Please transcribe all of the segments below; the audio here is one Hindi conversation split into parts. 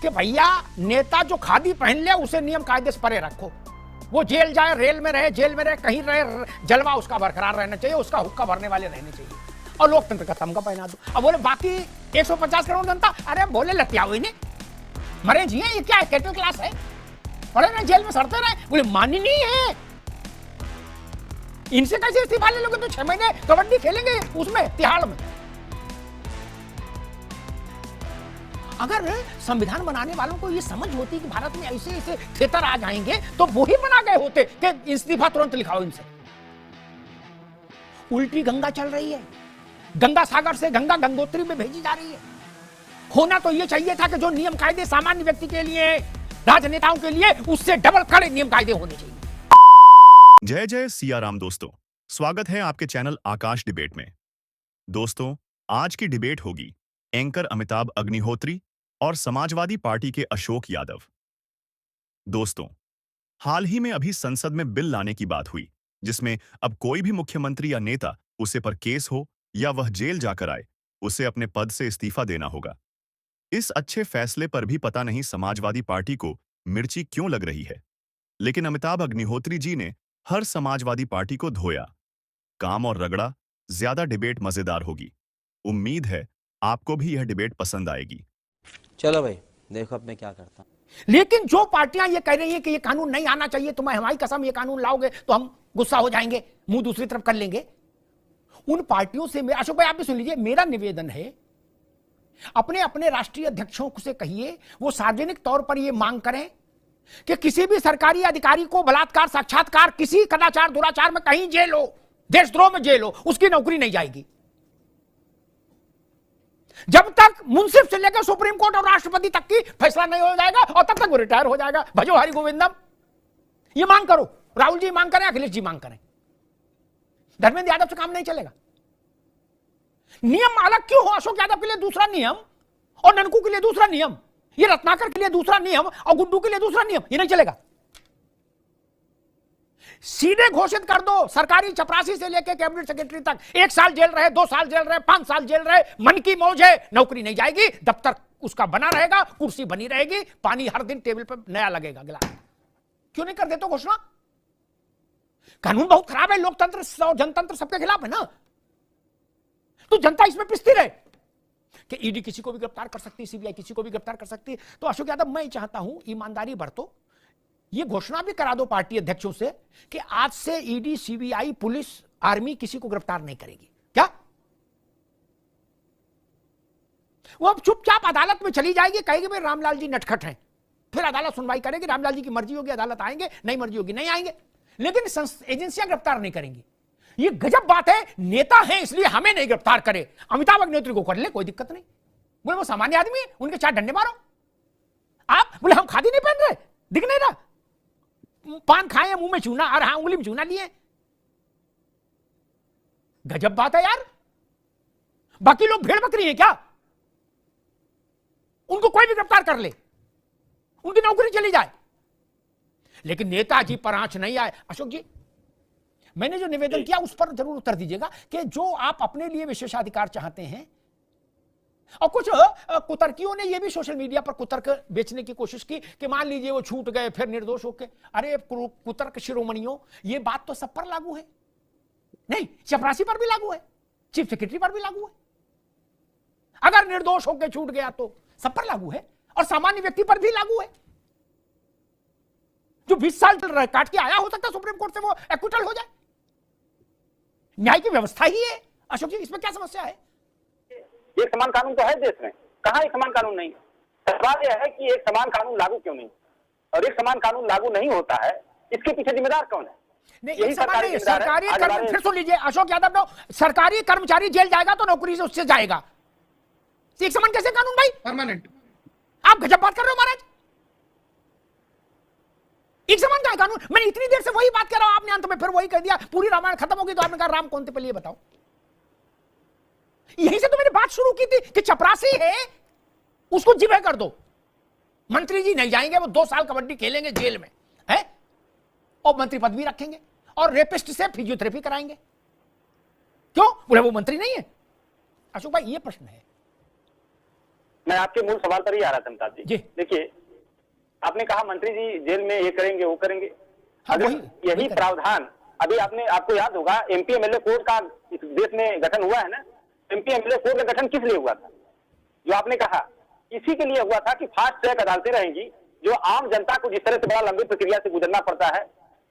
कि भैया नेता जो खादी पहन ले उसे नियम कायदे से परे रखो, वो जेल जाए, रेल में रहे, जेल में रहे, कहीं रहे, जलवा उसका बरकरार रहना चाहिए, उसका हुक्का भरने वाले रहने चाहिए, और लोकतंत्र का तमगा पहना दो। अब बोले बाकी 150 करोड़ जनता, अरे बोले लतिया हुई ने मरे जी, ये क्या है, कैटल क्लास है, पड़े रहे जेल में सड़ते रहे, बोले मानी नहीं है, इनसे कैसे इस्तीफा ले लोगे, तो 6 महीने कबड्डी खेलेंगे उसमें तिहाड़ में। अगर संविधान बनाने वालों को ये समझ होती कि भारत में ऐसे ऐसे थिएटर आ जाएंगे तो वो ही बना गए होते कि इस्तीफा तुरंत लिखाओ इनसे। उल्टी गंगा चल रही है, गंगा सागर से गंगा गंगोत्री में भेजी जा रही है। होना तो ये चाहिए था कि जो नियम कायदे सामान्य व्यक्ति के लिए, राजनेताओं के लिए, उससे डबल कड़े नियम कायदे होने चाहिए। जय जय सिया राम दोस्तों, स्वागत है आपके चैनल आकाश डिबेट में। दोस्तों, आज की डिबेट होगी एंकर अमिताभ अग्निहोत्री और समाजवादी पार्टी के अशोक यादव। दोस्तों, हाल ही में अभी संसद में बिल लाने की बात हुई जिसमें अब कोई भी मुख्यमंत्री या नेता उसे पर केस हो या वह जेल जाकर आए, उसे अपने पद से इस्तीफा देना होगा। इस अच्छे फैसले पर भी पता नहीं समाजवादी पार्टी को मिर्ची क्यों लग रही है, लेकिन अमिताभ अग्निहोत्री जी ने हर समाजवादी पार्टी को धोया, काम और रगड़ा। ज्यादा डिबेट मजेदार होगी। उम्मीद है आपको भी यह डिबेट पसंद आएगी। चलो भाई, देखो अब मैं क्या करता हूं। लेकिन जो पार्टियां ये कह रही हैं कि ये कानून नहीं आना चाहिए, तुम्हें हमारी कसम ये कानून लाओगे तो हम गुस्सा हो जाएंगे, मुंह दूसरी तरफ कर लेंगे, उन पार्टियों से अशोक भाई आप भी सुन लीजिए, मेरा निवेदन है अपने अपने राष्ट्रीय अध्यक्षों से कहिए वो सार्वजनिक तौर पर ये मांग करें कि किसी भी सरकारी अधिकारी को बलात्कार, साक्षात्कार, किसी कदाचार, दुराचार में कहीं जेल हो, देशद्रोह में जेल हो, उसकी नौकरी नहीं जाएगी जब तक मुंसिफ से लेकर सुप्रीम कोर्ट और राष्ट्रपति तक की फैसला नहीं हो जाएगा, और तब तक वो रिटायर हो जाएगा। भजो हरि गोविंदम। ये मांग करो, राहुल जी मांग करें, अखिलेश जी मांग करें, धर्मेंद्र यादव से काम नहीं चलेगा। नियम अलग क्यों हो? अशोक यादव के लिए दूसरा नियम और ननकू के लिए दूसरा नियम, ये रत्नाकर के लिए दूसरा नियम और गुड्डू के लिए दूसरा नियम, ये नहीं चलेगा। सीधे घोषित कर दो, सरकारी चपरासी से लेकर कैबिनेट सेक्रेटरी तक 1 साल जेल रहे, 2 साल जेल रहे, 5 साल जेल रहे, मन की मौज है, नौकरी नहीं जाएगी, दफ्तर उसका बना रहेगा, कुर्सी बनी रहेगी, पानी हर दिन टेबल पर नया लगेगा गिलास। क्यों नहीं कर देते घोषणा? कानून बहुत खराब है, लोकतंत्र और जनतंत्र सबके खिलाफ है ना, तो जनता इसमें पिसती रहे कि ईडी किसी को भी गिरफ्तार कर सकती है, सीबीआई किसी को भी गिरफ्तार कर सकती है। तो अशोक यादव, मैं चाहता हूं ईमानदारी बरतो, ये घोषणा भी करा दो पार्टी अध्यक्षों से कि आज से ईडी, सीबीआई, पुलिस, आर्मी किसी को गिरफ्तार नहीं करेगी। क्या वो अब चुपचाप अदालत में चली जाएगी, कहेगी भाई रामलाल जी नटखट हैं, फिर अदालत सुनवाई करेगी, रामलाल जी की मर्जी होगी अदालत आएंगे, नहीं मर्जी होगी नहीं आएंगे, लेकिन एजेंसियां गिरफ्तार नहीं करेंगी। ये गजब बात है, नेता है इसलिए हमें नहीं गिरफ्तार करे, अमिताभ अग्निहोत्री को कर ले, कोई दिक्कत नहीं। बोले वो सामान्य आदमी है, उनके 4 डंडे मारो। आप बोले हम खादी नहीं पहन रहे, दिख नहीं रहा, पान खाए, मुंह में चूना, और हाँ उंगली में चूना लिए, गजब बात है यार। बाकी लोग भेड़ बकरी हैं क्या? उनको कोई भी गिरफ्तार कर ले, उनकी नौकरी चली जाए, लेकिन नेताजी पर आंच नहीं आए। अशोक जी, मैंने जो निवेदन किया उस पर जरूर उत्तर दीजिएगा कि जो आप अपने लिए विशेषाधिकार चाहते हैं, और कुछ कुतर्कियों ने यह भी सोशल मीडिया पर कुतर्क बेचने की कोशिश की कि मान लीजिए वो छूट गए फिर निर्दोष होके। अरे कुतर्क शिरोमणियों, ये बात तो सब पर लागू है, नहीं चपरासी पर भी लागू है, चीफ सेक्रेटरी पर भी लागू है। अगर निर्दोष होकर छूट गया तो सब पर लागू है, और सामान्य व्यक्ति पर भी लागू है। जो 20 साल काट के आया, हो सकता है सुप्रीम कोर्ट से वो एक्विटल हो जाए। न्याय की व्यवस्था ही है। अशोक जी, इसमें क्या समस्या है? एक समान कानून तो है देश में, कहां एक समान कानून नहीं? सवाल यह है कि एक समान कानून लागू क्यों नहीं, और एक समान कानून लागू नहीं होता है, इसके पीछे जिम्मेदार कौन है? नहीं, एक समान नहीं, सरकारी कर्म, फिर सुन लीजिए अशोक यादव, सरकारी कर्मचारी जेल जाएगा तो नौकरी से उससे जाएगा, एक समान कैसे कानून भाई? परमानेंट। आप गजब बात कर रहे हो महाराज, एक समान का कानून। मैंने इतनी देर से वही बात कर रहा हूं, आपने अंत में फिर वही कह दिया, पूरी रामायण खत्म होगी तो आपने कहा राम कौन थे, पहले ये बताओ। यहीं से तो मैंने बात शुरू की थी कि चपरासी है उसको जिम्मे कर दो, मंत्री जी नहीं जाएंगे, वो 2 साल कबड्डी खेलेंगे जेल में है, और मंत्री पद भी रखेंगे, और रेपिस्ट से फिजियोथेरेपी कराएंगे। क्यों? बोले वो मंत्री नहीं है। अशोक भाई, ये प्रश्न है। मैं आपके मूल सवाल पर ही आ रहा था अमिताभ जी। देखिए, आपने कहा मंत्री जी जेल में ये करेंगे वो करेंगे। हाँ, अगर वही यही प्रावधान अभी आपको याद होगा, एमपी एमएलए कोर्ट का इस देश में गठन हुआ है ना, एमपी एमएलए कोर्ट का गठन किस लिए हुआ था? जो आपने कहा इसी के लिए हुआ था कि फास्ट ट्रैक अदालतें रहेंगी, जो आम जनता को जिस तरह से बड़ा लंबी प्रक्रिया से गुजरना पड़ता है,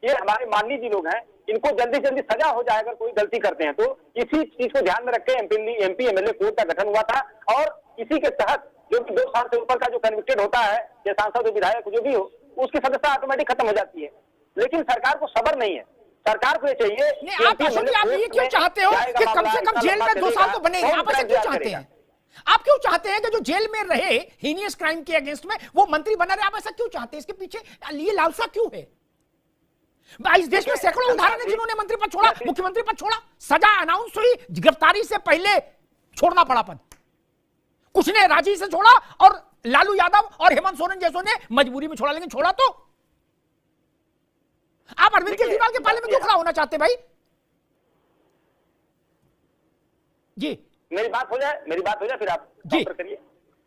ये हमारे माननीय जी लोग हैं, इनको जल्दी जल्दी सजा हो जाए अगर कोई गलती करते हैं। तो इसी चीज को ध्यान में रख के एमपी एमएलए कोर्ट का गठन हुआ था, और इसी के तहत जो 2 साल से ऊपर का जो कन्विक्टेड होता है, या सांसद विधायक जो भी हो, उसकी सदस्यता ऑटोमेटिक खत्म हो जाती है। लेकिन सरकार को सब्र नहीं है, सरकार को ये चाहिए। नहीं, आप अशोक जी, आप ये क्यों चाहते हो कि कम से कम जेल में 2 साल तो बनेंगे? आप ऐसा क्यों चाहते हैं? आप क्यों चाहते हैं कि जो जेल में रहे हीनियस क्राइम के अगेंस्ट में वो मंत्री बना रहे? आप ऐसा क्यों चाहते हैं? इसके पीछे ये लालसा क्यों है? इस देश में सैकड़ों उदाहरण है जिन्होंने मंत्री पद छोड़ा, मुख्यमंत्री पद छोड़ा, सजा अनाउंस हुई, गिरफ्तारी से पहले छोड़ना पड़ा पद। कुछ ने राजी से छोड़ा और लालू यादव और हेमंत सोरेन जैसों ने मजबूरी में छोड़ा, लेकिन छोड़ा तो। आप अरविंद केजरीवाल के पाले में क्यों खड़ा होना चाहते भाई? जी मेरी बात हो जाए फिर आप जी करिए।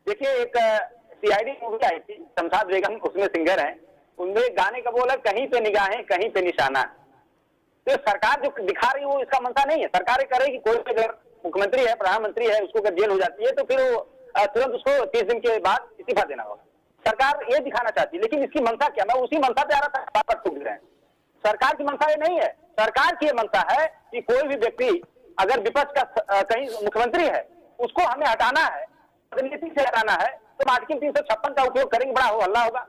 देखिए, एक सीआईडी मूवी आई थी, शमशाद बेगम उसमें सिंगर हैं, उनमें गाने का बोला कहीं पे निगाहें कहीं पे निशाना। तो सरकार जो दिखा रही है वो इसका मंशा नहीं है। सरकार करेगी, कोई अगर मुख्यमंत्री है, प्रधानमंत्री है, उसको अगर जेल हो जाती है तो फिर वो तुरंत उसको 30 दिन के बाद इस्तीफा देना होगा। सरकार ये दिखाना चाहती है, लेकिन इसकी मंशा क्या? मैं उसी मंशा पे आ रहा था, बात टूट रहे हैं। सरकार की मंशा ये नहीं है, सरकार की ये मंशा है कि कोई भी व्यक्ति अगर विपक्ष का कहीं मुख्यमंत्री है, उसको हमें हटाना है, राजनीति से हटाना है, तो आर्टिकल 356 का उपयोग करेंगे, बड़ा हो हल्ला होगा।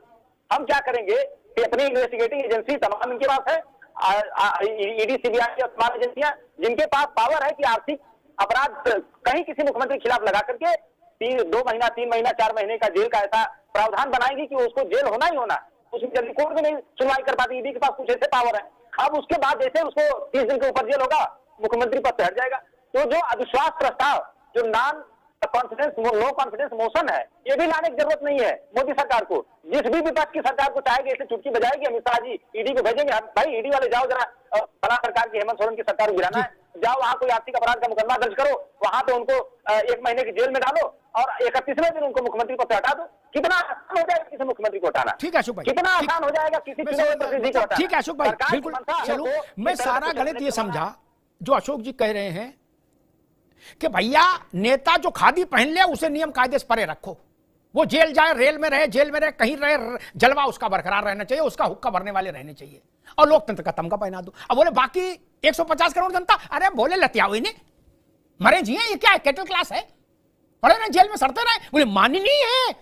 हम क्या करेंगे कि अपनी इन्वेस्टिगेटिंग एजेंसी तमाम इनके पास है, ईडी सीबीआई और तमाम एजेंसियां, जिनके पास पावर है कि आर्थिक अपराध कहीं किसी मुख्यमंत्री के खिलाफ लगा करके 2 महीना 3 महीना 4 महीने का जेल का ऐसा प्रावधान बनाएंगे कि उसको जेल होना ही होना। उसमें जल्दी कोर्ट में नहीं सुनवाई कर पाती, ईडी के पास कुछ ऐसे पावर है। अब उसके बाद जैसे उसको 30 दिन के ऊपर जेल होगा, मुख्यमंत्री पद से हट जाएगा। तो जो अविश्वास प्रस्ताव, जो नो कॉन्फिडेंस मोशन है, ये भी लाने की जरूरत नहीं है मोदी सरकार को। जिस भी विपक्ष की सरकार को चाहेगी ऐसे चुटकी बजाएगी, अमित शाह जी ईडी को भेजेंगे, भाई ईडी वाले जाओ जरा बड़ा सरकार की हेमंत सोरेन की सरकार को गिराना है, जाओ वहां कोई आर्थिक अपराध का मुकदमा दर्ज करो, वहां पे उनको 1 महीने की जेल में डालो और 31वें दिन उनको मुख्यमंत्री पद से हटा दो। कितना आसान हो जाएगा किसी मुख्यमंत्री को हटाना? ठीक है अशोक भाई, कितना आसान हो जाएगा किसी प्रतिनिधि को हटाना? ठीक है अशोक भाई, बिल्कुल। चलो, मैं सारा गणित ये समझा जो अशोक जी कह रहे हैं कि भैया नेता जो खादी पहन ले उसे नियम कायदे से परे रखो, वो जेल जाए, रेल में रहे, जेल में रहे, कहीं रहे, जलवा उसका बरकरार रहना चाहिए, उसका हुक्का भरने वाले रहने चाहिए, और लोकतंत्र का तमगा पहना दो। अब बोले बाकी 150 करोड़ जनता, अरे बोले लतिया हुई ने मरे जिए, ये क्या है, कैटल क्लास है, पड़े रहे जेल में सड़ते रहे, बोले मानी नहीं है,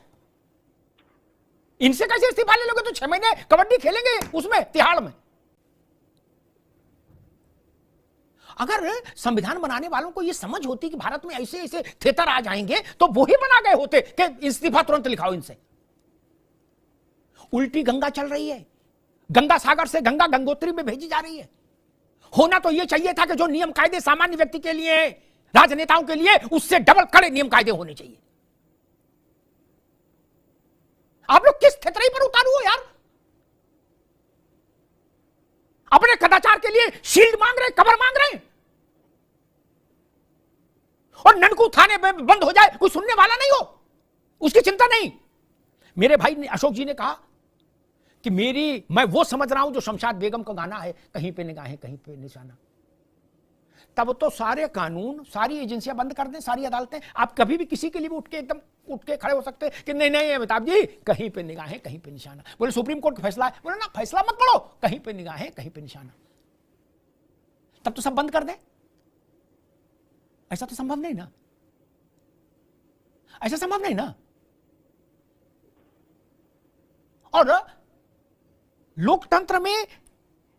इनसे कैसे इस्तीफा ले लोगे? तो 6 महीने कबड्डी खेलेंगे उसमें तिहाड़ में। अगर संविधान बनाने वालों को यह समझ होती कि भारत में ऐसे ऐसे थेतर आ जाएंगे तो वो ही बना गए होते कि इस्तीफा तुरंत लिखाओ इनसे। उल्टी गंगा चल रही है, गंगा सागर से गंगा गंगोत्री में भेजी जा रही है। होना तो यह चाहिए था कि जो नियम कायदे सामान्य व्यक्ति के लिए, राजनेताओं के लिए, उससे डबल कड़े नियम कायदे होने चाहिए। आप लोग किस थेतराई पर उतारू हो यार? अपने कदाचार के लिए शील्ड मांग रहे, कवर मांग रहे हैं, और ननकू थाने में बंद हो जाए कोई सुनने वाला नहीं हो, उसकी चिंता नहीं। मेरे भाई ने, अशोक जी ने कहा कि मैं वो समझ रहा हूं जो शमशाद बेगम का गाना है, कहीं पे निगाहें कहीं पे निशाना। तब तो सारे कानून, सारी एजेंसियां बंद कर दें, सारी अदालतें। आप कभी भी किसी के लिए भी उठ के खड़े हो सकते हैं कि नहीं नहीं अमिताभ जी कहीं पे निगाहें कहीं पे निशाना। बोले सुप्रीम कोर्ट का फैसला है, बोले ना फैसला मत पढ़ो, कहीं पे निगाहें कहीं पे निशाना। तब तो सब बंद कर दे। ऐसा तो संभव नहीं ना, ऐसा संभव नहीं ना। और लोकतंत्र में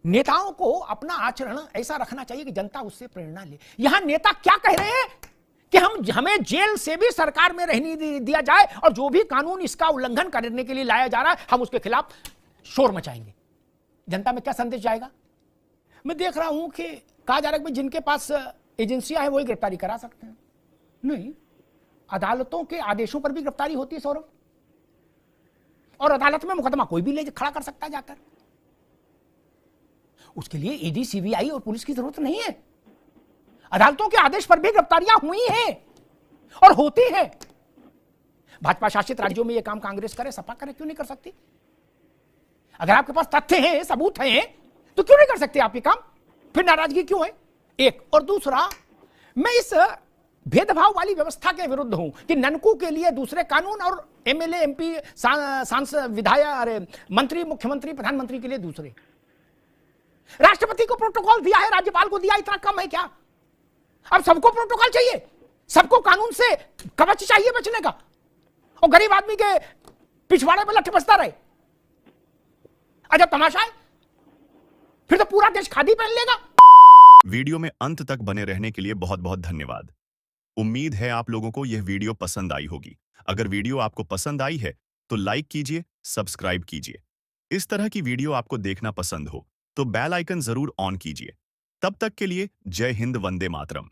नेताओं को अपना आचरण ऐसा रखना चाहिए कि जनता उससे प्रेरणा ले। यहां नेता क्या कह रहे हैं कि हमें जेल से भी सरकार में रहने दिया जाए, और जो भी कानून इसका उल्लंघन करने के लिए लाया जा रहा है हम उसके खिलाफ शोर मचाएंगे। जनता में क्या संदेश जाएगा? मैं देख रहा हूं कि कहा जा रहा है कि जिनके पास एजेंसियां हैं वही गिरफ्तारी करा सकते हैं। नहीं, अदालतों के आदेशों पर भी गिरफ्तारी होती है सौरभ, और अदालत में मुकदमा कोई भी ले खड़ा कर सकता है जाकर। उसके लिए ईडी, सीबीआई और पुलिस की जरूरत नहीं है। अदालतों के आदेश पर भी गिरफ्तारियां हुई हैं और होती हैं। भाजपा शासित राज्यों में यह काम कांग्रेस करे, सपा करे, क्यों नहीं कर सकती? अगर आपके पास तथ्य हैं, सबूत हैं, तो क्यों नहीं कर सकते आप ये काम? फिर नाराजगी क्यों है? एक। और दूसरा, मैं इस भेदभाव वाली व्यवस्था के विरुद्ध हूं कि ननकू के लिए दूसरे कानून और एमएलए, एमपी, सांसद, विधायक, मंत्री, मुख्यमंत्री, प्रधानमंत्री के लिए दूसरे। राष्ट्रपति को प्रोटोकॉल दिया है, राज्यपाल को दिया, इतना कम है क्या? अब सबको प्रोटोकॉल चाहिए, सबको कानून से कवच चाहिए बचने का, और गरीब आदमी के पिछवाड़े पर लठ बसता रहे। अच्छा तमाशा है, फिर तो पूरा देश खादी पहन लेगा। वीडियो में अंत तक बने रहने के लिए बहुत बहुत धन्यवाद। उम्मीद है आप लोगों को यह वीडियो पसंद आई होगी। अगर वीडियो आपको पसंद आई है तो लाइक कीजिए, सब्सक्राइब कीजिए। इस तरह की वीडियो आपको देखना पसंद हो तो बेल आइकन जरूर ऑन कीजिए। तब तक के लिए जय हिंद, वंदे मातरम।